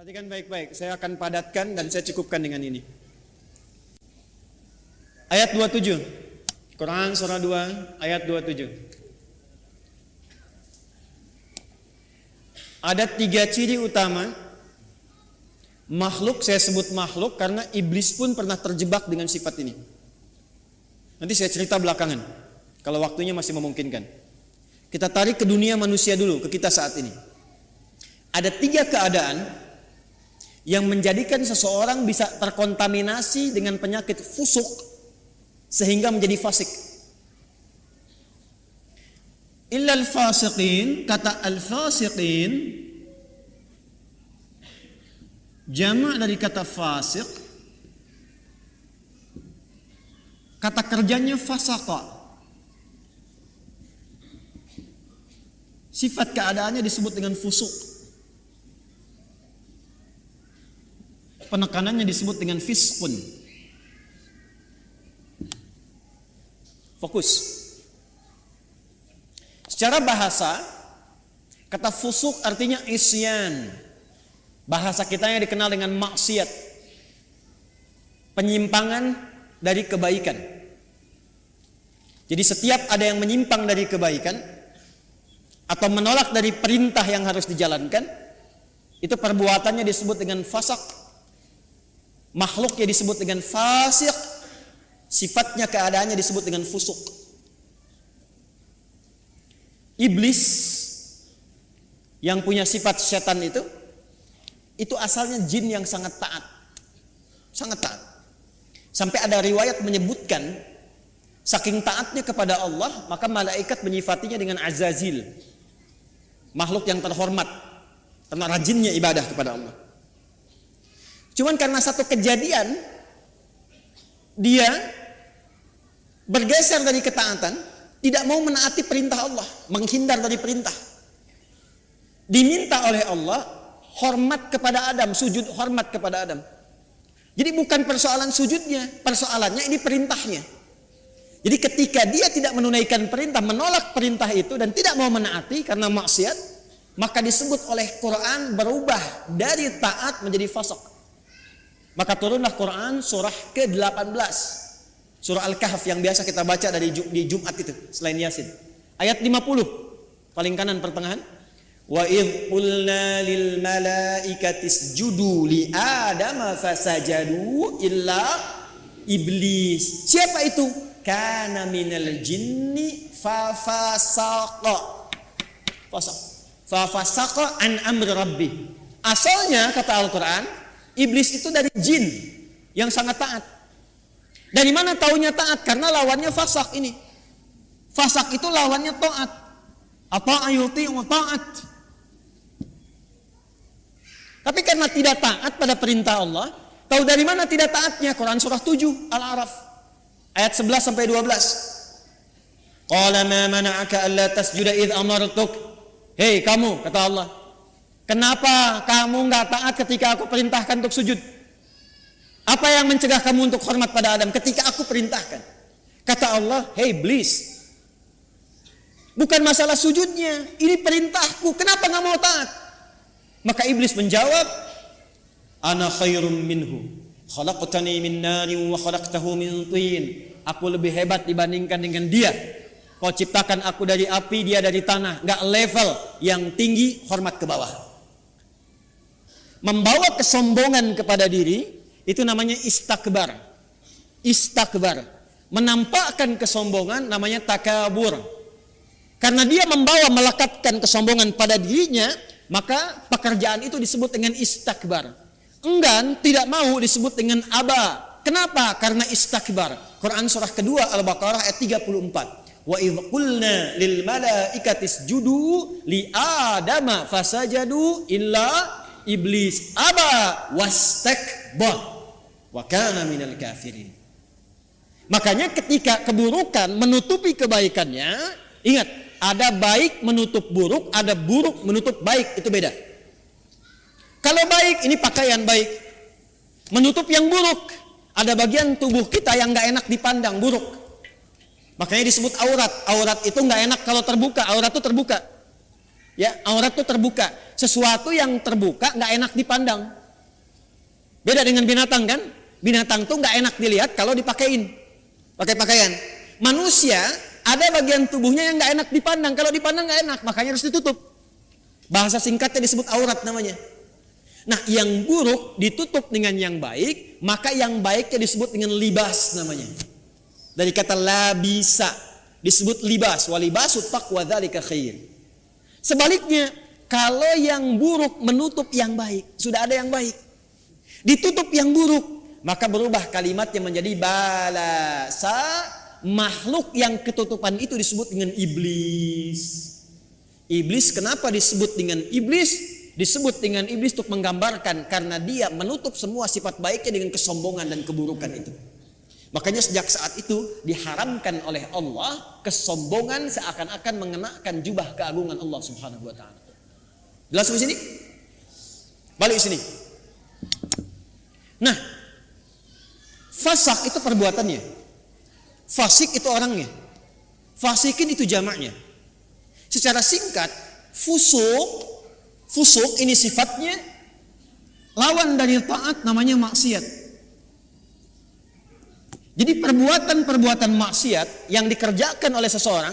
Perhatikan baik-baik, saya akan padatkan dan saya cukupkan dengan ini. Ayat 27, Quran surah 2 ayat 27. Ada 3 ciri utama makhluk, saya sebut makhluk karena iblis pun pernah terjebak dengan sifat ini. Nanti saya cerita belakangan, kalau waktunya masih memungkinkan. Kita tarik ke dunia manusia dulu, ke kita saat ini. Ada 3 keadaan yang menjadikan seseorang bisa terkontaminasi dengan penyakit fusuk sehingga menjadi fasik. Illal fasiqin, kata al-fasiqin jamak dari kata fasik, kata kerjanya fasaqa. Sifat keadaannya disebut dengan fusuk. Penekanannya disebut dengan fisqun. Fokus. Secara bahasa, kata fusuk artinya isyan. Bahasa kita yang dikenal dengan maksiat. Penyimpangan dari kebaikan. Jadi setiap ada yang menyimpang dari kebaikan atau menolak dari perintah yang harus dijalankan, itu perbuatannya disebut dengan fasak. Makhluknya disebut dengan fasik, sifatnya keadaannya disebut dengan fusuk. Iblis yang punya sifat setan itu asalnya jin yang sangat taat. Sangat taat. Sampai ada riwayat menyebutkan saking taatnya kepada Allah, maka malaikat menyifatinya dengan Azazil, makhluk yang terhormat karena rajinnya ibadah kepada Allah. Cuman karena satu kejadian dia bergeser dari ketaatan, tidak mau menaati perintah Allah, menghindar dari perintah. Diminta oleh Allah hormat kepada Adam, sujud hormat kepada Adam. Jadi bukan persoalan sujudnya, persoalannya ini perintahnya. Jadi ketika dia tidak menunaikan perintah, menolak perintah itu dan tidak mau menaati karena maksiat, maka disebut oleh Quran berubah dari taat menjadi fasik. Maka turunlah Quran surah ke-18, surah Al-Kahf yang biasa kita baca di Jumat itu selain Yasin. Ayat 50, paling kanan pertengahan. Wa idh qulna lil malaikati isjudu li Adama fasajadu illa iblis. Siapa itu? Kana minal jinni fafasaqa. Fafasaqa an amri rabbi. Asalnya kata Al-Quran, iblis itu dari jin yang sangat taat. Dari mana taunya taat? Karena lawannya fasak ini. Fasak itu lawannya taat. Apa ayuti wa taat. Tapi karena tidak taat pada perintah Allah, tahu dari mana tidak taatnya? Quran surah 7 Al-A'raf ayat 11 sampai 12. Qala ma mana'aka alla tasjuda idh amartuk. Hei kamu, kata Allah, kenapa kamu nggak taat ketika aku perintahkan untuk sujud? Apa yang mencegah kamu untuk hormat pada Adam ketika aku perintahkan? Kata Allah, hei iblis, bukan masalah sujudnya, ini perintahku, kenapa nggak mau taat? Maka iblis menjawab, ana khairum minhu, khalaqtani min narin wa khalaqtahu min tin. Aku lebih hebat dibandingkan dengan dia. Kau ciptakan aku dari api, dia dari tanah. Nggak level, yang tinggi hormat ke bawah. Membawa kesombongan kepada diri itu namanya istakbar. Istakbar, menampakkan kesombongan namanya takabur. Karena dia membawa melekatkan kesombongan pada dirinya, maka pekerjaan itu disebut dengan istakbar. Enggan, tidak mau disebut dengan aba. Kenapa? Karena istakbar. Quran surah kedua Al-Baqarah ayat 34. Wa idh qulna lil malaikati isjudu li Adama fasajadu illa iblis aba wastakbar wa kana minal kafirin. Makanya ketika keburukan menutupi kebaikannya, ingat, ada baik menutup buruk, ada buruk menutup baik, itu beda. Kalau baik ini pakaian baik, menutup yang buruk, ada bagian tubuh kita yang nggak enak dipandang, buruk. Makanya disebut aurat. Aurat itu nggak enak kalau terbuka, aurat itu terbuka. Ya, aurat itu terbuka. sesuatu yang terbuka nggak enak dipandang. Beda dengan binatang kan? Binatang tuh nggak enak dilihat kalau dipakein, pakai pakaian. Manusia ada bagian tubuhnya yang nggak enak dipandang, kalau dipandang nggak enak, makanya harus ditutup. Bahasa singkatnya disebut aurat namanya. Nah, yang buruk ditutup dengan yang baik, maka yang baiknya disebut dengan libas namanya. Dari kata labisa disebut libas, walibasut taqwa dzalika khair. Sebaliknya, kalau yang buruk menutup yang baik, sudah ada yang baik, ditutup yang buruk, maka berubah kalimatnya menjadi balasa. Makhluk yang ketutupan itu disebut dengan iblis. Iblis kenapa disebut dengan iblis? Disebut dengan iblis untuk menggambarkan karena dia menutup semua sifat baiknya dengan kesombongan dan keburukan itu. Makanya sejak saat itu diharamkan oleh Allah kesombongan seakan-akan mengenakan jubah keagungan Allah Subhanahu wa taala. Jelas di sini? Balik sini. Nah, fasak itu perbuatannya. Fasik itu orangnya. Fasikin itu jamaknya. Secara singkat, fusuk ini sifatnya lawan dari taat, namanya maksiat. Jadi perbuatan-perbuatan maksiat yang dikerjakan oleh seseorang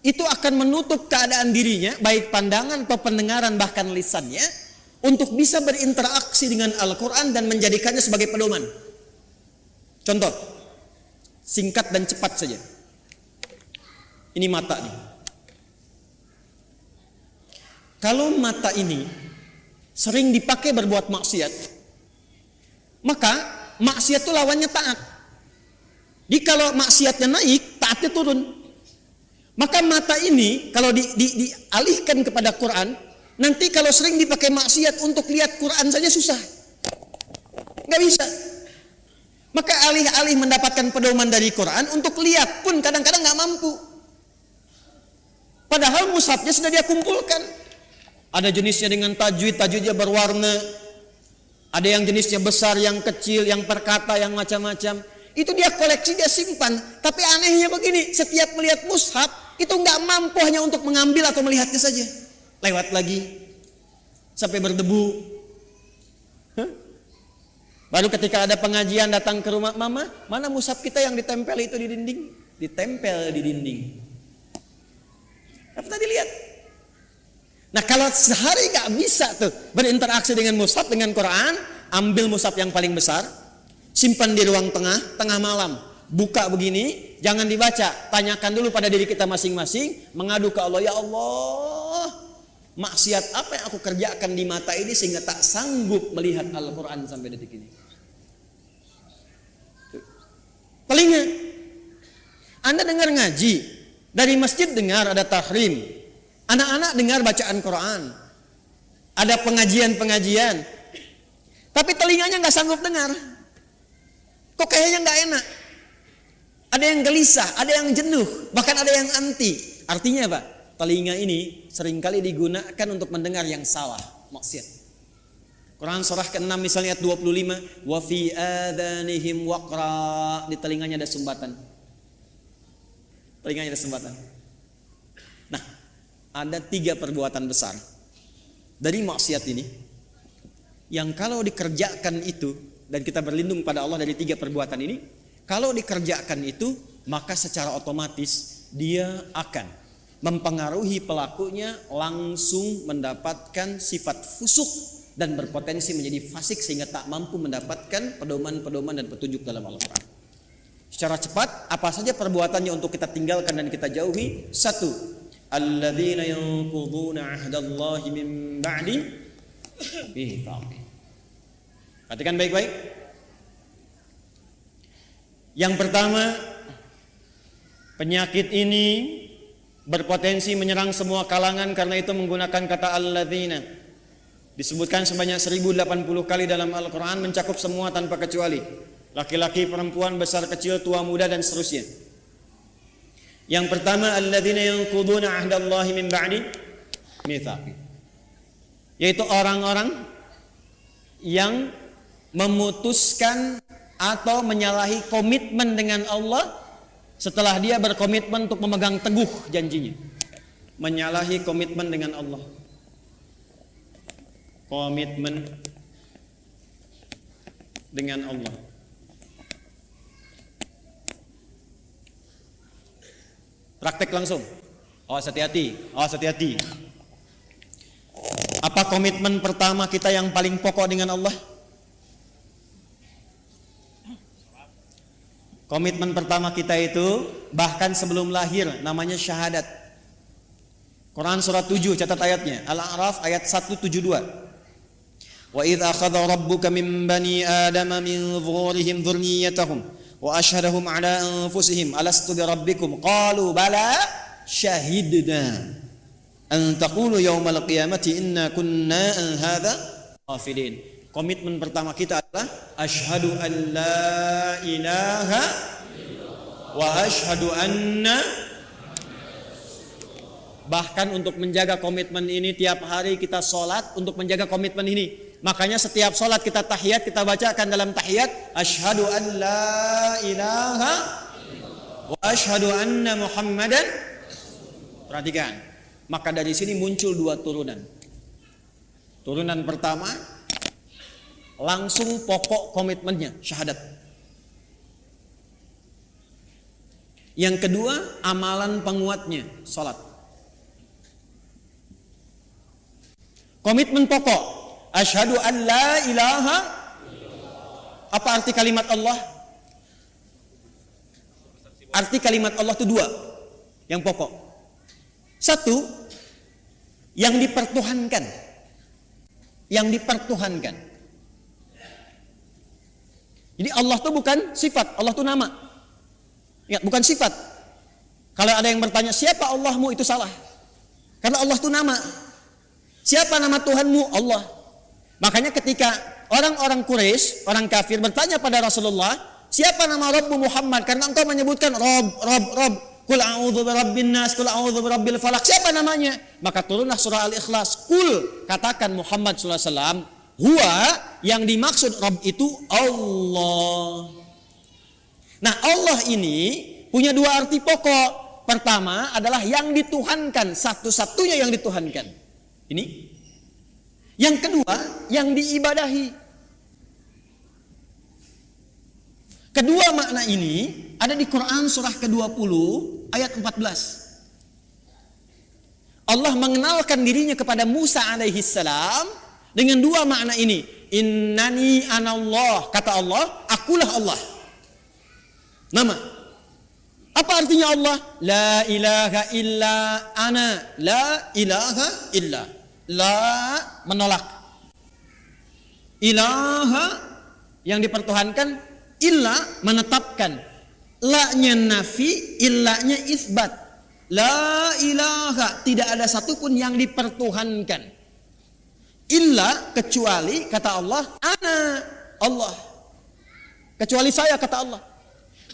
itu akan menutup keadaan dirinya, baik pandangan atau pendengaran bahkan lisannya, untuk bisa berinteraksi dengan Al-Quran dan menjadikannya sebagai pedoman. Contoh, singkat dan cepat saja. Ini mata nih. Kalau mata ini sering dipakai berbuat maksiat, maka maksiat itu lawannya taat. Jadi kalau maksiatnya naik, taatnya turun. Maka mata ini kalau dialihkan kepada Quran, nanti kalau sering dipakai maksiat untuk lihat Quran saja susah, nggak bisa. Maka alih-alih mendapatkan pedoman dari Quran, untuk lihat pun kadang-kadang nggak mampu. Padahal mushafnya sudah dia kumpulkan. Ada jenisnya dengan tajwid, tajwidnya berwarna. Ada yang jenisnya besar, yang kecil, yang perkata, yang macam-macam. Itu dia koleksi, dia simpan. Tapi anehnya begini, setiap melihat mushaf itu nggak mampu hanya untuk mengambil atau melihatnya saja. Lewat lagi sampai berdebu. Baru ketika ada pengajian datang ke rumah, mama, mana mushaf kita yang ditempel itu di dinding? Ditempel di dinding. Apa tadi lihat? Nah, kalau sehari nggak bisa tuh berinteraksi dengan mushaf, dengan Quran, ambil mushaf yang paling besar, simpan di ruang tengah malam, buka begini, jangan dibaca, tanyakan dulu pada diri kita masing-masing, mengadu ke Allah, ya Allah, maksiat apa yang aku kerjakan di mata ini sehingga tak sanggup melihat Al-Quran sampai detik ini. Telinga, Anda dengar ngaji, dari masjid dengar ada tahrim, anak-anak dengar bacaan Quran, ada pengajian-pengajian, tapi telinganya nggak sanggup dengar. Kok kayaknya nggak enak? Ada yang gelisah, ada yang jenuh, bahkan ada yang anti. Artinya apa? Telinga ini seringkali digunakan untuk mendengar yang salah, maksiat. Quran surah ke-6 misalnya ayat 25, wa fi adhanihim waqra, di telinganya ada sumbatan. Telinganya ada sumbatan. Nah, ada 3 perbuatan besar dari maksiat ini yang kalau dikerjakan itu, dan kita berlindung pada Allah dari 3 perbuatan ini, kalau dikerjakan itu maka secara otomatis dia akan mempengaruhi pelakunya langsung mendapatkan sifat fusuk dan berpotensi menjadi fasik sehingga tak mampu mendapatkan pedoman-pedoman dan petunjuk dalam Al-Quran. Secara cepat, apa saja perbuatannya untuk kita tinggalkan dan kita jauhi? 1. Alladzina yanquduna 'ahdallahi min ba'di mitsaqih. Perhatikan baik-baik. Yang pertama, penyakit ini berpotensi menyerang semua kalangan, karena itu menggunakan kata alladzina. Disebutkan sebanyak 1080 kali dalam Al-Quran, mencakup semua tanpa kecuali. Laki-laki, perempuan, besar, kecil, tua, muda, dan seterusnya. Yang pertama, alladzina yanquduna 'ahdallahi min ba'di mitsaqih. Yaitu orang-orang yang memutuskan atau menyalahi komitmen dengan Allah setelah dia berkomitmen untuk memegang teguh janjinya. Menyalahi komitmen dengan Allah. komitmen dengan Allah. Praktek langsung. Awas hati-hati, awas hati-hati. Apa komitmen pertama kita yang paling pokok dengan Allah? Komitmen pertama kita itu bahkan sebelum lahir namanya syahadat. Quran surat 7 catat ayatnya. Al-A'raf ayat 172. Wa idz akhadha rabbuka min bani adama min dhuhurihim dhurriyyatahum wa asyhadahum ala anfusihim alastu bi rabbikum qalu bala syahidna an taqulu yaumal qiyamati inna kunna an hadza ghafilin. Komitmen pertama kita adalah asyhadu an la ilaha wa asyhadu anna. Bahkan untuk menjaga komitmen ini tiap hari kita sholat untuk menjaga komitmen ini. Makanya setiap sholat kita tahiyat, kita bacakan dalam tahiyat asyhadu an la ilaha wa asyhadu anna muhammadan. Perhatikan. Maka dari sini muncul dua turunan. Turunan pertama langsung pokok komitmennya syahadat. Yang kedua amalan penguatnya sholat. Komitmen pokok asyhadu an la ilaha. Apa arti kalimat Allah? Arti kalimat Allah itu dua yang pokok. Satu, yang dipertuhankan. Yang dipertuhankan. Jadi Allah itu bukan sifat, Allah itu nama. Ya, bukan sifat. Kalau ada yang bertanya siapa Allahmu, itu salah. Karena Allah itu nama. Siapa nama Tuhanmu? Allah. Makanya ketika orang-orang Quraisy, orang kafir bertanya pada Rasulullah, siapa nama Rabbu Muhammad? Karena engkau menyebutkan Rabb. Qul a'udzu birabbin nas, qul a'udzu birabbil falaq. Siapa namanya? Maka turunlah surah Al-Ikhlas. Qul, katakan Muhammad sallallahu alaihi wasallam, huwa, yang dimaksud Rabb itu Allah. Nah, Allah ini punya dua arti pokok. Pertama adalah yang dituhankan, satu-satunya yang dituhankan. Ini. Yang kedua, yang diibadahi. Kedua makna ini ada di Quran surah ke-20 ayat 14. Allah mengenalkan dirinya kepada Musa alaihi salam dengan dua makna ini. Innani anallah, kata Allah, akulah Allah. Nama. Apa artinya Allah? La ilaha illa ana, la ilaha illa. La menolak. Ilaha yang dipertuhankan, illa menetapkan. La-nya nafi, illa-nya isbat. La ilaha, tidak ada satupun yang dipertuhankan. Illa, kecuali, kata Allah, ana, Allah. Kecuali saya, kata Allah.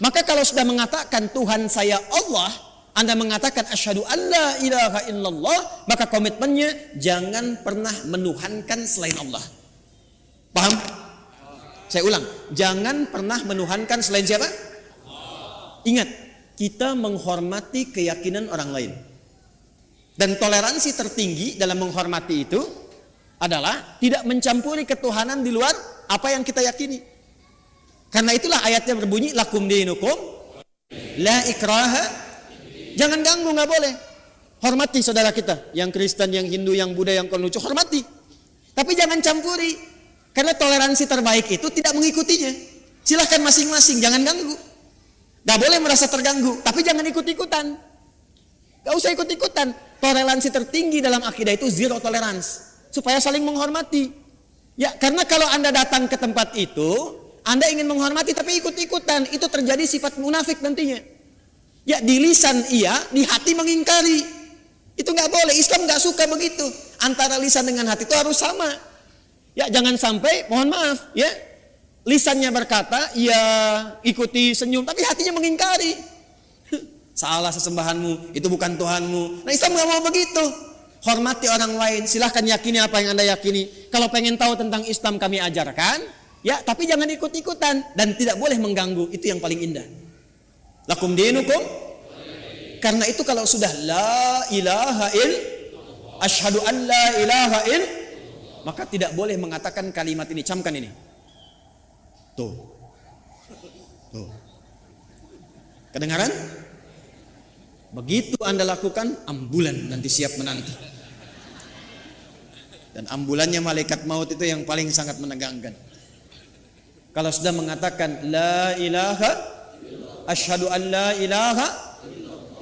Maka kalau sudah mengatakan Tuhan saya Allah, Anda mengatakan asyhadu an la ilaha illallah, maka komitmennya jangan pernah menuhankan selain Allah. Paham? Saya ulang, jangan pernah menuhankan selain siapa? Ingat, kita menghormati keyakinan orang lain. Dan toleransi tertinggi dalam menghormati itu adalah tidak mencampuri ketuhanan di luar apa yang kita yakini. Karena itulah ayatnya berbunyi lakum dinukum la ikraha. Jangan ganggu, nggak boleh. Hormati saudara kita, yang Kristen, yang Hindu, yang Buddha, yang Konghucu, hormati. Tapi jangan campuri. Karena toleransi terbaik itu tidak mengikutinya. Silahkan masing-masing, jangan ganggu. Gak boleh merasa terganggu, tapi jangan ikut-ikutan. Gak usah ikut-ikutan. Toleransi tertinggi dalam akidah itu zero tolerance, supaya saling menghormati. Ya, karena kalau Anda datang ke tempat itu, Anda ingin menghormati tapi ikut-ikutan, itu terjadi sifat munafik nantinya. Ya, di lisan iya, di hati mengingkari. Itu gak boleh, Islam gak suka begitu. Antara lisan dengan hati itu harus sama. Ya, jangan sampai, mohon maaf, ya, lisannya berkata, ya ikuti senyum, tapi hatinya mengingkari. Salah sesembahanmu, itu bukan Tuhanmu. Nah, Islam gak mau begitu. Hormati orang lain, silahkan yakini apa yang Anda yakini. Kalau pengen tahu tentang Islam kami ajarkan, ya, tapi jangan ikut-ikutan. Dan tidak boleh mengganggu, itu yang paling indah. Lakum dinukum. Karena itu kalau sudah la ilaha il, asyhadu an la ilaha il, maka tidak boleh mengatakan kalimat ini. Camkan ini. Tuh. Kedengaran? Begitu Anda lakukan, ambulan nanti siap menanti. Dan ambulannya malaikat maut itu yang paling sangat menegangkan. Kalau sudah mengatakan la ilaha, asyhadu an la ilaha,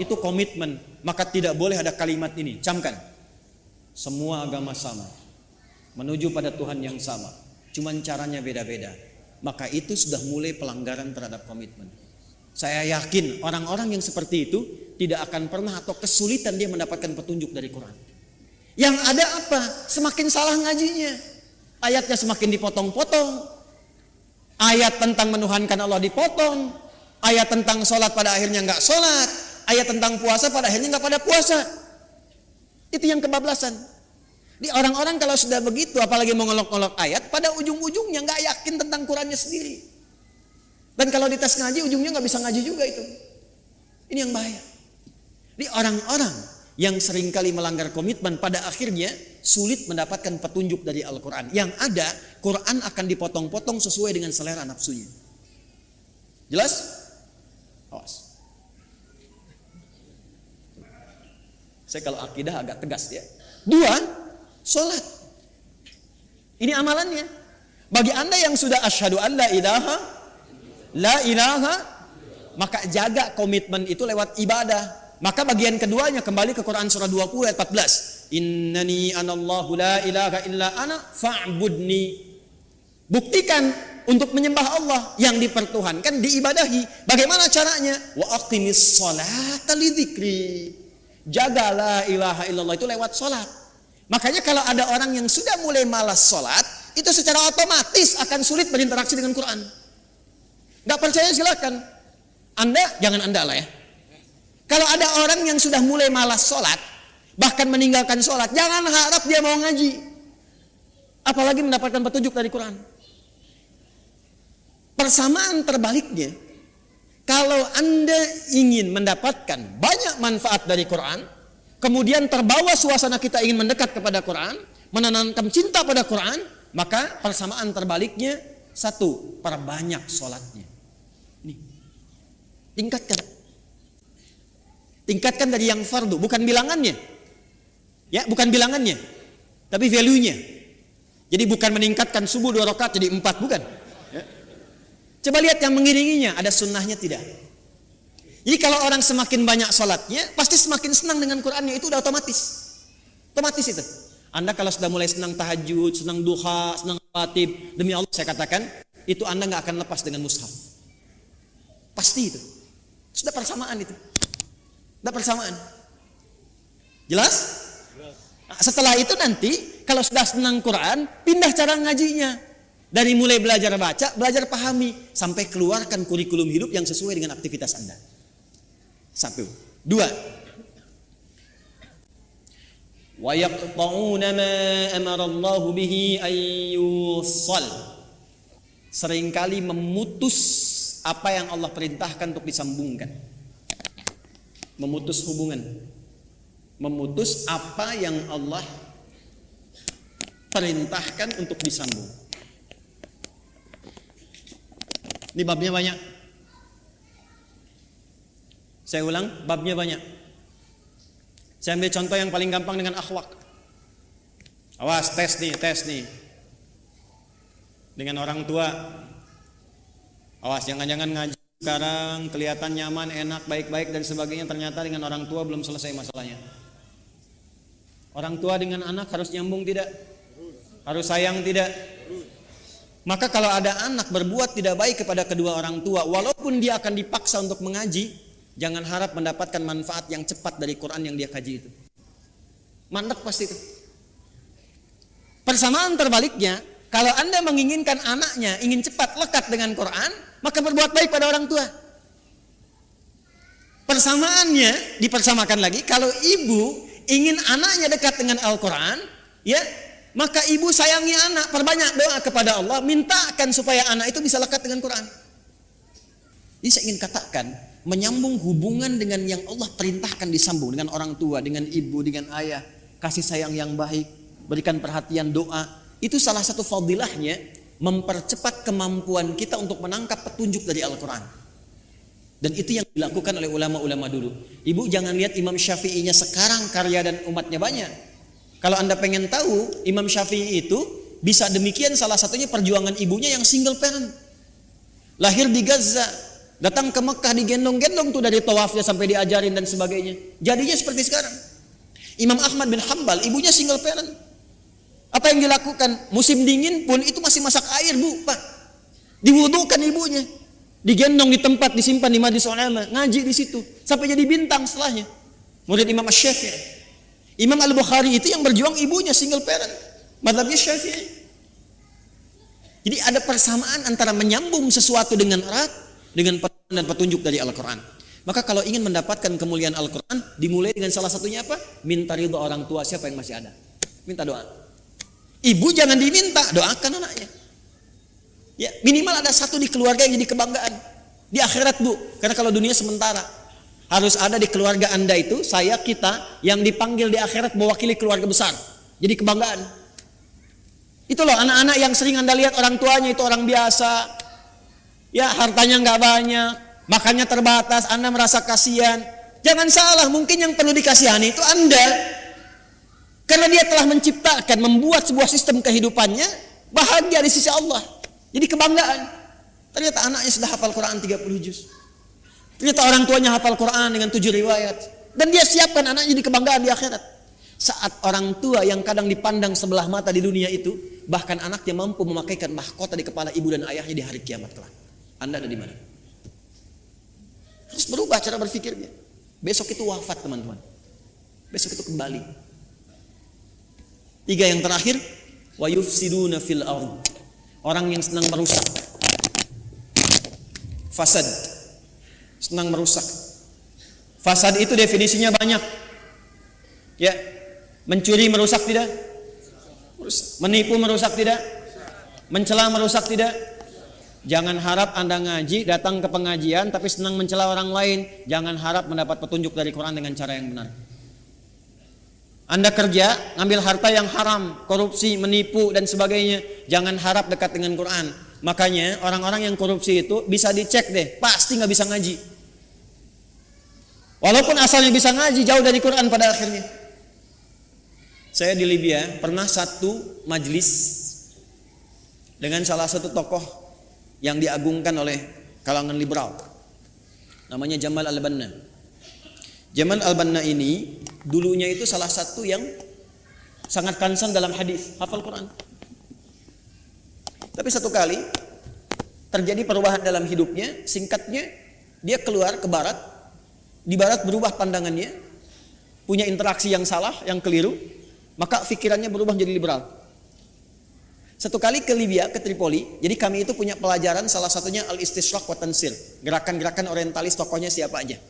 itu komitmen. Maka tidak boleh ada kalimat ini. Camkan. Semua agama sama, menuju pada Tuhan yang sama, cuman caranya beda-beda. Maka itu sudah mulai pelanggaran terhadap komitmen. Saya yakin orang-orang yang seperti itu tidak akan pernah atau kesulitan dia mendapatkan petunjuk dari Quran. Yang ada apa? Semakin salah ngajinya. Ayatnya semakin dipotong-potong. Ayat tentang menuhankan Allah dipotong. Ayat tentang sholat pada akhirnya nggak sholat. Ayat tentang puasa pada akhirnya nggak pada puasa. Itu yang kebablasan. Di orang-orang kalau sudah begitu, apalagi mengolok-olok ayat, pada ujung-ujungnya nggak yakin tentang Qurannya sendiri. Dan kalau dites ngaji, ujungnya nggak bisa ngaji juga itu. Ini yang bahaya. Di orang-orang yang seringkali melanggar komitmen, pada akhirnya sulit mendapatkan petunjuk dari Al-Quran. Yang ada, Quran akan dipotong-potong sesuai dengan selera nafsunya. Jelas? Awas. Saya kalau akidah agak tegas ya. 2, sholat. Ini amalannya. Bagi Anda yang sudah asyhadu an la ilaha, maka jaga komitmen itu lewat ibadah. Maka bagian keduanya kembali ke Quran surah 20 ayat 14. Innani anallahu la ilaha illa ana fa'budni. Buktikan untuk menyembah Allah yang dipertuhankan, diibadahi. Bagaimana caranya? Wa aqimis sholata lidzikri. Jaga la ilaha illallah itu lewat sholat. Makanya kalau ada orang yang sudah mulai malas sholat, itu secara otomatis akan sulit berinteraksi dengan Quran. Gak percaya silakan. Anda, jangan Anda lah ya. Kalau ada orang yang sudah mulai malas sholat, bahkan meninggalkan sholat, jangan harap dia mau ngaji. Apalagi mendapatkan petunjuk dari Quran. Persamaan terbaliknya, kalau Anda ingin mendapatkan banyak manfaat dari Quran, kemudian terbawa suasana kita ingin mendekat kepada Quran, menanamkan cinta pada Quran, maka persamaan terbaliknya, 1, perbanyak sholatnya. Ini. Tingkatkan dari yang fardu, bukan bilangannya. Ya, bukan bilangannya, tapi value-nya. Jadi bukan meningkatkan subuh 2 rakaat jadi 4, bukan. Ya. Coba lihat yang mengiringinya, ada sunnahnya tidak? Jadi kalau orang semakin banyak sholatnya, pasti semakin senang dengan Qurannya, itu udah otomatis. Otomatis itu. Anda kalau sudah mulai senang tahajud, senang duha, senang rawatib, demi Allah saya katakan, itu Anda nggak akan lepas dengan mushaf. Pasti itu. Sudah persamaan itu. Sudah persamaan. Jelas? Nah, setelah itu nanti, kalau sudah senang Quran, pindah cara ngajinya. Dari mulai belajar baca, belajar pahami, sampai keluarkan kurikulum hidup yang sesuai dengan aktivitas Anda. 1. 2. Wa yaqta'una ma amara Allah bihi ayyusal. Seringkali memutus apa yang Allah perintahkan untuk disambungkan. Memutus hubungan. Memutus apa yang Allah perintahkan untuk disambung. Ini babnya banyak. Saya ulang, babnya banyak. Saya ambil contoh yang paling gampang dengan akhlak. Awas, tes nih. Dengan orang tua. Awas, jangan-jangan ngaji sekarang kelihatan nyaman, enak, baik-baik dan sebagainya, ternyata dengan orang tua belum selesai masalahnya. Orang tua dengan anak harus nyambung tidak? Harus sayang tidak? Maka kalau ada anak berbuat tidak baik kepada kedua orang tua, walaupun dia akan dipaksa untuk mengaji, jangan harap mendapatkan manfaat yang cepat dari Quran yang dia kaji itu. Mandek pasti itu. Persamaan terbaliknya, kalau Anda menginginkan anaknya ingin cepat lekat dengan Quran, maka berbuat baik pada orang tua. Persamaannya dipersamakan lagi, kalau ibu ingin anaknya dekat dengan Al-Quran, ya, maka ibu sayangi anak, perbanyak doa kepada Allah, mintakan supaya anak itu bisa lekat dengan Quran. Jadi saya ingin katakan, menyambung hubungan dengan yang Allah perintahkan disambung, dengan orang tua, dengan ibu, dengan ayah, kasih sayang yang baik, berikan perhatian doa, itu salah satu fadilahnya mempercepat kemampuan kita untuk menangkap petunjuk dari Al-Quran. Dan itu yang dilakukan oleh ulama-ulama dulu. Ibu jangan lihat Imam Syafi'inya sekarang karya dan umatnya banyak. Kalau Anda pengen tahu Imam Syafi'i itu bisa demikian, salah satunya perjuangan ibunya yang single parent. Lahir di Gaza, datang ke Mekah digendong-gendong tuh dari tawafnya sampai diajarin dan sebagainya. Jadinya seperti sekarang. Imam Ahmad bin Hanbal, ibunya single parent. Apa yang dilakukan? Musim dingin pun itu masih masak air, Bu, Pak. Diwudukan ibunya. Digendong di tempat, disimpan di majlis ulama, ngaji di situ sampai jadi bintang setelahnya. Murid Imam Asy-Syafi'i. Imam Al-Bukhari itu yang berjuang ibunya single parent. Mazhabnya Syafi'i. Jadi ada persamaan antara menyambung sesuatu dengan erat dengan petunjuk dari Al-Quran. Maka kalau ingin mendapatkan kemuliaan Al-Quran, dimulai dengan salah satunya apa? Minta ridho orang tua siapa yang masih ada. Minta doa. Ibu jangan diminta, doakan anaknya. Ya, minimal ada satu di keluarga yang jadi kebanggaan. Di akhirat, Bu. Karena kalau dunia sementara. Harus ada di keluarga Anda itu, saya, kita, yang dipanggil di akhirat mewakili keluarga besar. Jadi kebanggaan. Itu loh anak-anak yang sering Anda lihat orang tuanya itu orang biasa. Ya, hartanya nggak banyak, makannya terbatas, Anda merasa kasihan. Jangan salah, mungkin yang perlu dikasihani itu Anda. Karena dia telah menciptakan, membuat sebuah sistem kehidupannya bahagia di sisi Allah. Jadi kebanggaan. Ternyata anaknya sudah hafal Quran 30 juz. Ternyata orang tuanya hafal Quran dengan 7 riwayat. Dan dia siapkan anaknya jadi kebanggaan di akhirat. Saat orang tua yang kadang dipandang sebelah mata di dunia itu, bahkan anaknya mampu memakaikan mahkota di kepala ibu dan ayahnya di hari kiamat kelak. Anda ada di mana? Harus berubah cara berpikirnya. Besok itu wafat, teman-teman. Besok itu kembali. 3 yang terakhir, wa yufsiduna fil ardh. Orang yang senang merusak. Fasad. Senang merusak. Fasad itu definisinya banyak. Ya, mencuri merusak tidak? Merusak. Menipu merusak tidak? Mencela merusak tidak? Jangan harap Anda ngaji, datang ke pengajian tapi senang mencela orang lain. Jangan harap mendapat petunjuk dari Quran dengan cara yang benar. Anda kerja, ngambil harta yang haram, korupsi, menipu dan sebagainya. Jangan harap dekat dengan Quran. Makanya orang-orang yang korupsi itu bisa dicek deh, pasti nggak bisa ngaji. Walaupun asalnya bisa ngaji, jauh dari Quran pada akhirnya. Saya di Libya pernah satu majlis dengan salah satu tokoh yang diagungkan oleh kalangan liberal. Namanya Jamal Al-Banna. Jamal Al-Banna ini dulunya itu salah satu yang sangat concern dalam hadis, hafal Quran. Tapi satu kali terjadi perubahan dalam hidupnya, singkatnya dia keluar ke barat. Di barat berubah pandangannya, punya interaksi yang salah, yang keliru, maka pikirannya berubah menjadi liberal. Satu kali ke Libya, ke Tripoli, jadi kami itu punya pelajaran salah satunya Al-Istishraq wa Tansir, gerakan-gerakan orientalis, tokohnya siapa aja.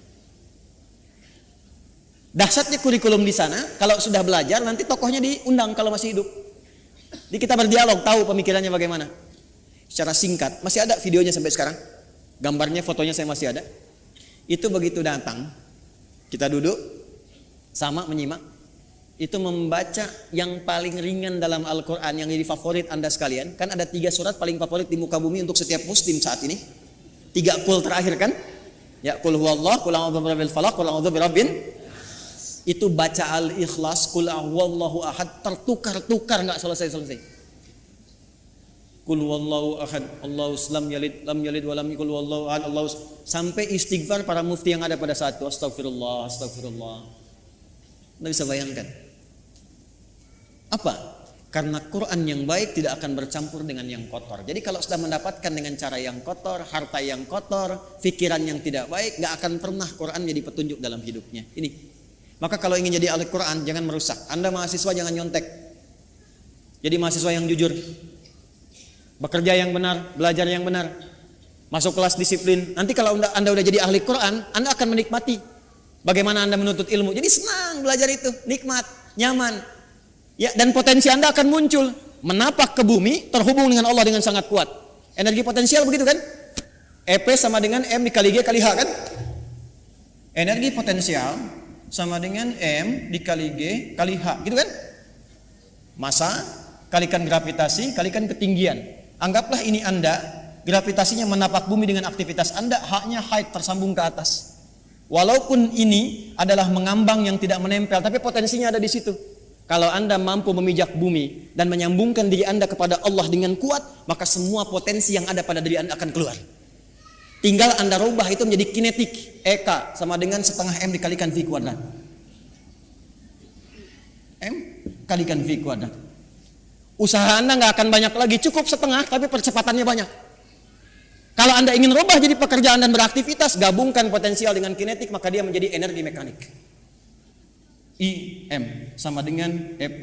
Dahsyatnya kurikulum di sana, kalau sudah belajar nanti tokohnya diundang kalau masih hidup. Jadi kita berdialog, tahu pemikirannya bagaimana. Secara singkat, masih ada videonya sampai sekarang. Gambarnya, fotonya saya masih ada. Itu begitu datang, kita duduk sama menyimak. Itu membaca yang paling ringan dalam Al-Quran yang jadi favorit Anda sekalian. Kan ada 3 surat paling favorit di muka bumi untuk setiap muslim saat ini. 3 qul terakhir kan? Ya, qul huwallah, qul a'udzu birabbil falaq, qul a'udzu birabbin. Itu baca Al-Ikhlas, qul huwallahu ahad, tertukar-tukar enggak selesai-selesai. Qul huwallahu ahad, Allahu lam yalid wa lam yakul huwallahu ahad, Allahu, sampai istighfar para mufti yang ada pada saat itu, astagfirullah, astagfirullah. Anda bisa bayangkan. Apa? Karena Quran yang baik tidak akan bercampur dengan yang kotor. Jadi kalau sudah mendapatkan dengan cara yang kotor, harta yang kotor, pikiran yang tidak baik, enggak akan pernah Quran jadi petunjuk dalam hidupnya. Ini. Maka kalau ingin jadi ahli Quran, jangan merusak. Anda mahasiswa jangan nyontek. Jadi mahasiswa yang jujur. Bekerja yang benar, belajar yang benar. Masuk kelas disiplin. Nanti kalau Anda udah jadi ahli Quran, Anda akan menikmati bagaimana Anda menuntut ilmu. Jadi senang belajar itu, nikmat, nyaman. Ya, dan potensi Anda akan muncul. Menapak ke bumi, terhubung dengan Allah dengan sangat kuat. Energi potensial begitu kan? EP sama dengan M dikali G kali H kan? Energi potensial sama dengan M dikali G kali H, gitu kan? Massa kalikan gravitasi, kalikan ketinggian. Anggaplah ini Anda, gravitasinya menapak bumi dengan aktivitas Anda, haknya height tersambung ke atas. Walaupun ini adalah mengambang yang tidak menempel, tapi potensinya ada di situ. Kalau Anda mampu memijak bumi dan menyambungkan diri Anda kepada Allah dengan kuat, maka semua potensi yang ada pada diri Anda akan keluar. Tinggal Anda rubah itu menjadi kinetik. EK sama dengan setengah M dikalikan V kuadrat. M kalikan V kuadrat. Usaha Anda nggak akan banyak lagi, cukup setengah, tapi percepatannya banyak. Kalau Anda ingin rubah jadi pekerjaan dan beraktivitas, gabungkan potensial dengan kinetik, maka dia menjadi energi mekanik. IM sama dengan EP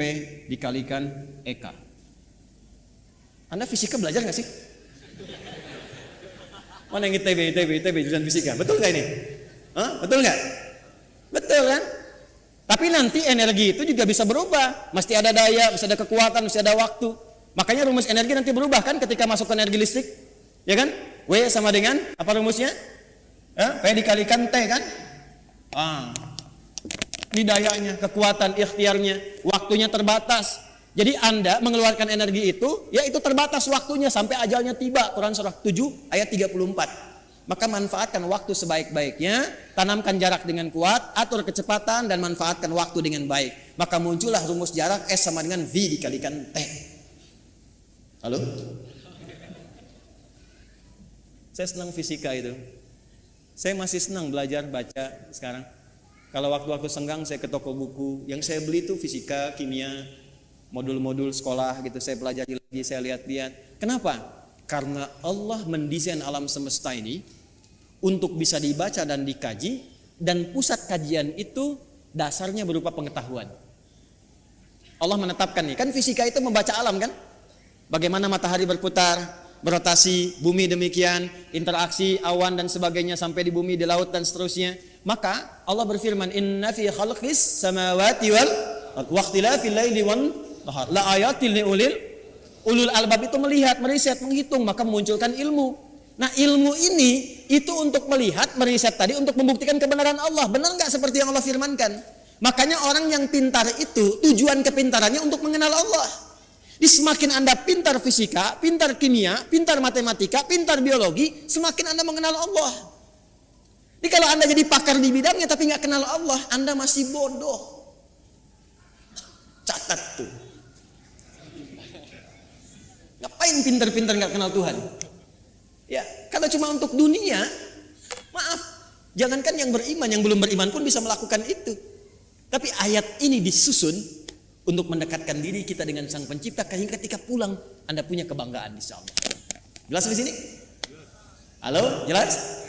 dikalikan EK. Anda fisika belajar nggak sih? Mana yang ITB jurusan fisika? Betul nggak ini? Hah? Betul nggak? Betul kan? Tapi nanti energi itu juga bisa berubah. Mesti ada daya, mesti ada kekuatan, mesti ada waktu. Makanya rumus energi nanti berubah kan ketika masuk ke energi listrik. Ya kan? W sama dengan apa rumusnya? P dikalikan T kan? Ini dayanya, kekuatan, ikhtiarnya, waktunya terbatas. Jadi Anda mengeluarkan energi itu, ya itu terbatas waktunya sampai ajalnya tiba. Quran surah 7 ayat 34. Maka manfaatkan waktu sebaik-baiknya, tanamkan jarak dengan kuat, atur kecepatan dan manfaatkan waktu dengan baik. Maka muncullah rumus jarak S sama dengan V dikalikan T. Halo? Saya senang fisika itu. Saya masih senang belajar baca sekarang. Kalau waktu-waktu senggang saya ke toko buku, yang saya beli itu fisika, kimia, modul-modul sekolah gitu, saya pelajari lagi, saya lihat-lihat. Kenapa? Karena Allah mendesain alam semesta ini untuk bisa dibaca dan dikaji, dan pusat kajian itu dasarnya berupa pengetahuan. Allah menetapkan nih, kan fisika itu membaca alam kan? Bagaimana matahari berputar, berotasi, bumi demikian, interaksi awan dan sebagainya sampai di bumi, di laut dan seterusnya. Maka Allah berfirman, inna fi khalqis samawati wal waqtilafil laili wan nahar la ayatil ulul albab. Itu melihat, meriset, menghitung, maka memunculkan ilmu. Nah ilmu ini itu untuk melihat, meriset tadi untuk membuktikan kebenaran Allah. Benar nggak seperti yang Allah firmankan? Makanya orang yang pintar itu tujuan kepintarannya untuk mengenal Allah. Di semakin Anda pintar fisika, pintar kimia, pintar matematika, pintar biologi, semakin Anda mengenal Allah. Jadi kalau Anda jadi pakar di bidangnya tapi nggak kenal Allah, Anda masih bodoh. Catat tuh. Ngapain pintar-pintar nggak kenal Tuhan? Ya, kalau cuma untuk dunia, maaf, jangankan yang beriman, yang belum beriman pun bisa melakukan itu. Tapi ayat ini disusun untuk mendekatkan diri kita dengan Sang Pencipta, sehingga ketika pulang Anda punya kebanggaan insya Allah. Jelas di sini? Halo, jelas?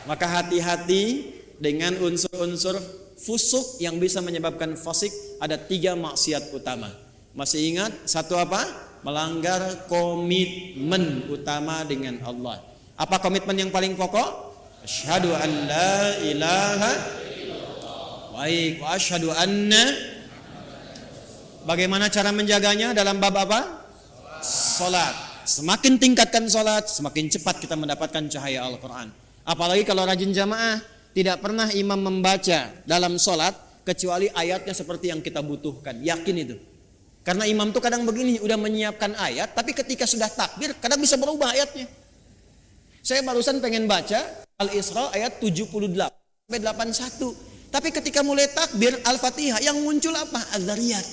Maka hati-hati dengan unsur-unsur fusuk yang bisa menyebabkan fasik. Ada 3 maksiat utama. Masih ingat satu apa? Melanggar komitmen utama dengan Allah. Apa komitmen yang paling pokok? Asyhadu an la ilaha illallah. Baik, wa asyhadu anna. Bagaimana cara menjaganya dalam bab apa? Salat. Semakin tingkatkan salat, semakin cepat kita mendapatkan cahaya Al-Quran. Apalagi kalau rajin jamaah, tidak pernah imam membaca dalam salat kecuali ayatnya seperti yang kita butuhkan. Yakin itu. Karena imam tuh kadang begini, udah menyiapkan ayat, tapi ketika sudah takbir, kadang bisa berubah ayatnya. Saya barusan pengen baca Al-Isra ayat 78 sampai 81. Tapi ketika mulai takbir Al-Fatihah, yang muncul apa? Az-Zariyat.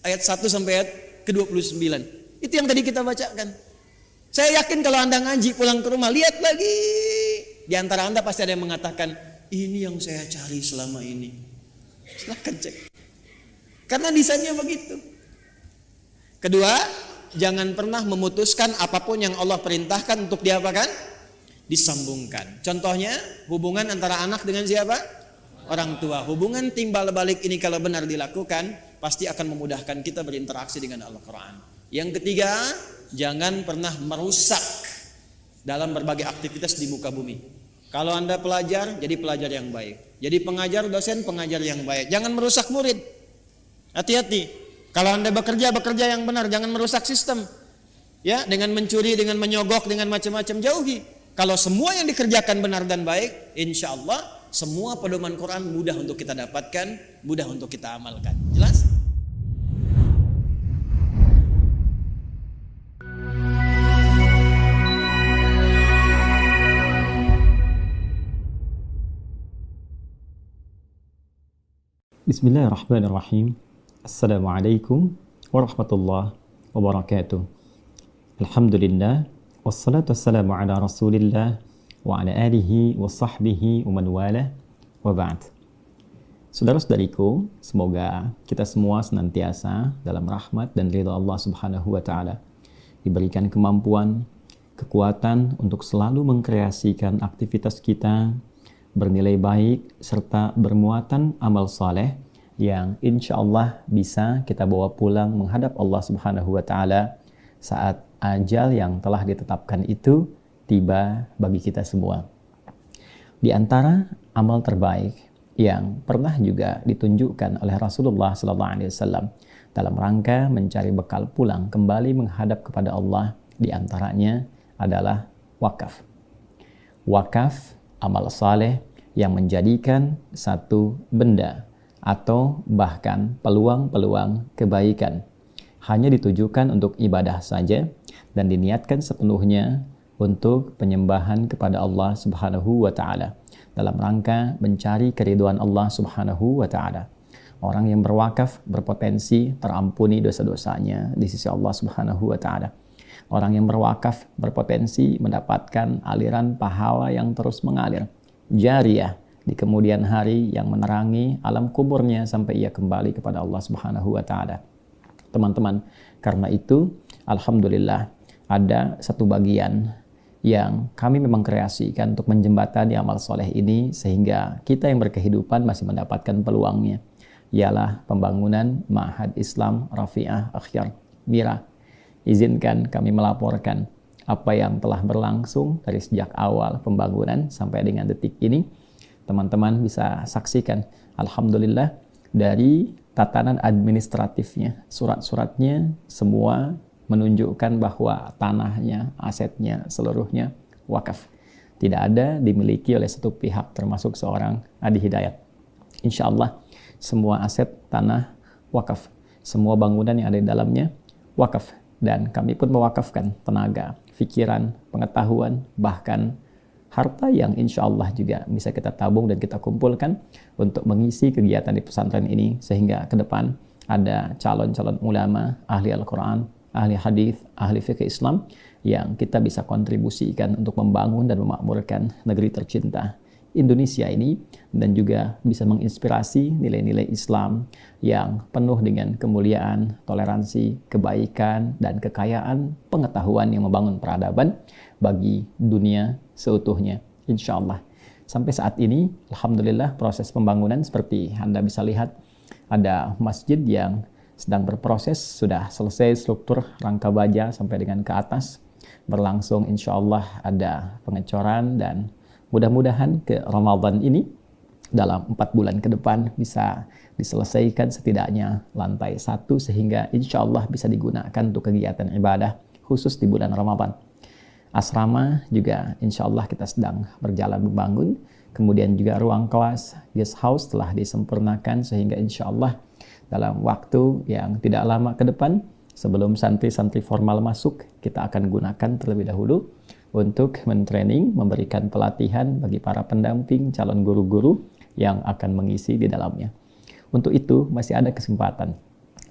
Ayat 1 sampai ayat ke-29. Itu yang tadi kita bacakan. Saya yakin kalau Anda ngaji pulang ke rumah, lihat lagi. Di antara Anda pasti ada yang mengatakan, ini yang saya cari selama ini. Silahkan cek. Karena desainnya begitu. Kedua, jangan pernah memutuskan apapun yang Allah perintahkan untuk diapakan? Disambungkan. Contohnya, hubungan antara anak dengan siapa? Orang tua. Hubungan timbal balik ini kalau benar dilakukan, pasti akan memudahkan kita berinteraksi dengan Al-Quran. Yang ketiga, jangan pernah merusak dalam berbagai aktivitas di muka bumi. Kalau Anda pelajar, jadi pelajar yang baik. Jadi pengajar, dosen, pengajar yang baik. Jangan merusak murid. Hati-hati. Kalau Anda bekerja yang benar, jangan merusak sistem. Ya, dengan mencuri, dengan menyogok, dengan macam-macam, jauhi. Kalau semua yang dikerjakan benar dan baik, insya Allah semua pedoman Quran mudah untuk kita dapatkan, mudah untuk kita amalkan. Jelas? Bismillahirrahmanirrahim. Assalamualaikum warahmatullahi wabarakatuh. Alhamdulillah, wassalatu wassalamu ala rasulillah wa ala alihi wa sahbihi wa man wala wa ba'd. Saudara-saudariku, semoga kita semua senantiasa dalam rahmat dan ridha Allah Subhanahu wa taala, diberikan kemampuan, kekuatan untuk selalu mengkreasikan aktivitas kita bernilai baik serta bermuatan amal saleh yang insya Allah bisa kita bawa pulang menghadap Allah Subhanahu wa taala saat ajal yang telah ditetapkan itu tiba bagi kita semua. Di antara amal terbaik yang pernah juga ditunjukkan oleh Rasulullah SAW dalam rangka mencari bekal pulang kembali menghadap kepada Allah, di antaranya adalah wakaf. Wakaf, amal saleh yang menjadikan satu benda atau bahkan peluang-peluang kebaikan hanya ditujukan untuk ibadah saja dan diniatkan sepenuhnya untuk penyembahan kepada Allah Subhanahu wa taala dalam rangka mencari keridhaan Allah Subhanahu wa taala. Orang yang berwakaf berpotensi terampuni dosa-dosanya di sisi Allah Subhanahu wa taala. Orang yang berwakaf berpotensi mendapatkan aliran pahala yang terus mengalir, jariyah, di kemudian hari yang menerangi alam kuburnya sampai ia kembali kepada Allah Subhanahu wa taala. Teman-teman, karena itu alhamdulillah ada satu bagian yang kami memang kreasikan untuk menjembatani amal soleh ini sehingga kita yang berkehidupan masih mendapatkan peluangnya, ialah pembangunan Ma'had Islam Rafi'ah Akhyar Mira. Izinkan kami melaporkan apa yang telah berlangsung dari sejak awal pembangunan sampai dengan detik ini. Teman-teman bisa saksikan, alhamdulillah, dari tatanan administratifnya, surat-suratnya semua menunjukkan bahwa tanahnya, asetnya, seluruhnya wakaf. Tidak ada dimiliki oleh satu pihak termasuk seorang Adi Hidayat. Insya Allah semua aset tanah wakaf, semua bangunan yang ada di dalamnya wakaf. Dan kami pun mewakafkan tenaga, pikiran, pengetahuan, bahkan harta yang insya Allah juga bisa kita tabung dan kita kumpulkan untuk mengisi kegiatan di pesantren ini sehingga ke depan ada calon-calon ulama, ahli Al-Quran, ahli hadis, ahli fikih Islam yang kita bisa kontribusikan untuk membangun dan memakmurkan negeri tercinta Indonesia ini dan juga bisa menginspirasi nilai-nilai Islam yang penuh dengan kemuliaan, toleransi, kebaikan, dan kekayaan pengetahuan yang membangun peradaban bagi dunia seutuhnya. Insya Allah. Sampai saat ini, alhamdulillah proses pembangunan seperti Anda bisa lihat, ada masjid yang sedang berproses, sudah selesai struktur rangka baja sampai dengan ke atas. Berlangsung insya Allah ada pengecoran dan mudah-mudahan ke Ramadan ini dalam 4 bulan ke depan bisa diselesaikan setidaknya lantai 1 sehingga insya Allah bisa digunakan untuk kegiatan ibadah khusus di bulan Ramadan. Asrama juga insya Allah kita sedang berjalan membangun. Kemudian juga ruang kelas, guest house telah disempurnakan sehingga insya Allah dalam waktu yang tidak lama ke depan sebelum santri-santri formal masuk kita akan gunakan terlebih dahulu untuk mentraining, memberikan pelatihan bagi para pendamping calon guru-guru yang akan mengisi di dalamnya. Untuk itu masih ada kesempatan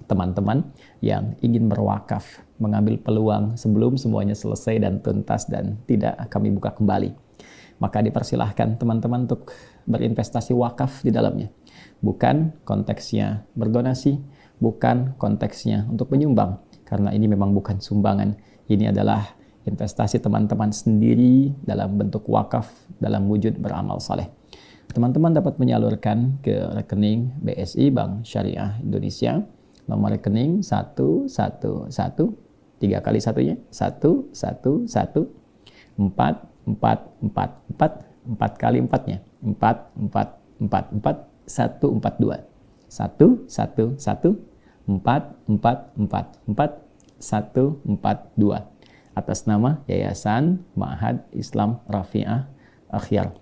teman-teman yang ingin berwakaf, mengambil peluang sebelum semuanya selesai dan tuntas dan tidak kami buka kembali. Maka dipersilahkan teman-teman untuk berinvestasi wakaf di dalamnya. Bukan konteksnya berdonasi, bukan konteksnya untuk menyumbang, karena ini memang bukan sumbangan. Ini adalah investasi teman-teman sendiri dalam bentuk wakaf dalam wujud beramal saleh. Teman-teman dapat menyalurkan ke rekening BSI Bank Syariah Indonesia, nomor rekening 111 3 kali satunya 111 4 4 4 4 4 kali 4-nya 4 4 4 4 142 1 1 1 4 4 4 4 4 142 atas nama Yayasan Ma'had Islam Rafi'ah Akhyar.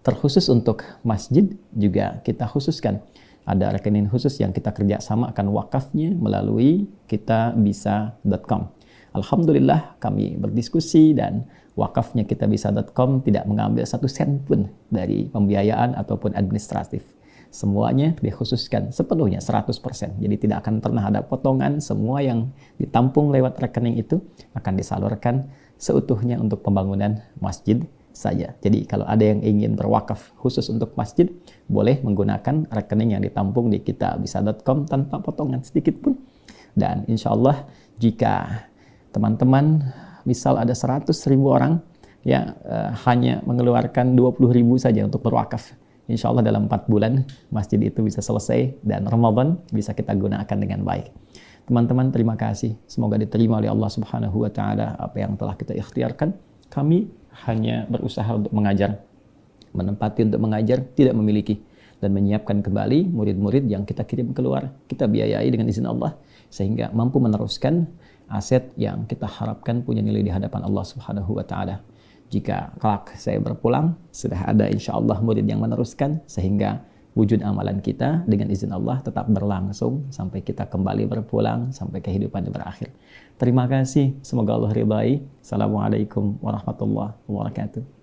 Terkhusus untuk masjid juga kita khususkan ada rekening khusus yang kita kerjasama akan wakafnya melalui kitabisa.com. Alhamdulillah kami berdiskusi dan wakafnya kitabisa.com tidak mengambil 1 sen pun dari pembiayaan ataupun administratif. Semuanya dikhususkan sepenuhnya 100%. Jadi tidak akan pernah ada potongan, semua yang ditampung lewat rekening itu akan disalurkan seutuhnya untuk pembangunan masjid saja. Jadi kalau ada yang ingin berwakaf khusus untuk masjid, boleh menggunakan rekening yang ditampung di kitabisa.com tanpa potongan sedikit pun. Dan insya Allah jika teman-teman misal ada 100.000 orang ya hanya mengeluarkan 20.000 saja untuk berwakaf, insya Allah dalam 4 bulan masjid itu bisa selesai dan Ramadan bisa kita gunakan dengan baik. Teman-teman, terima kasih. Semoga diterima oleh Allah Subhanahu wa Ta'ala apa yang telah kita ikhtiarkan. Kami hanya berusaha untuk mengajar, menempati untuk mengajar, tidak memiliki, dan menyiapkan kembali murid-murid yang kita kirim keluar, kita biayai dengan izin Allah, sehingga mampu meneruskan aset yang kita harapkan punya nilai di hadapan Allah Subhanahu wa Ta'ala. Jika kelak saya berpulang, sudah ada insya Allah murid yang meneruskan, sehingga wujud amalan kita dengan izin Allah tetap berlangsung sampai kita kembali berpulang, sampai kehidupan berakhir. Terima kasih, semoga Allah ridai. Assalamualaikum warahmatullahi wabarakatuh.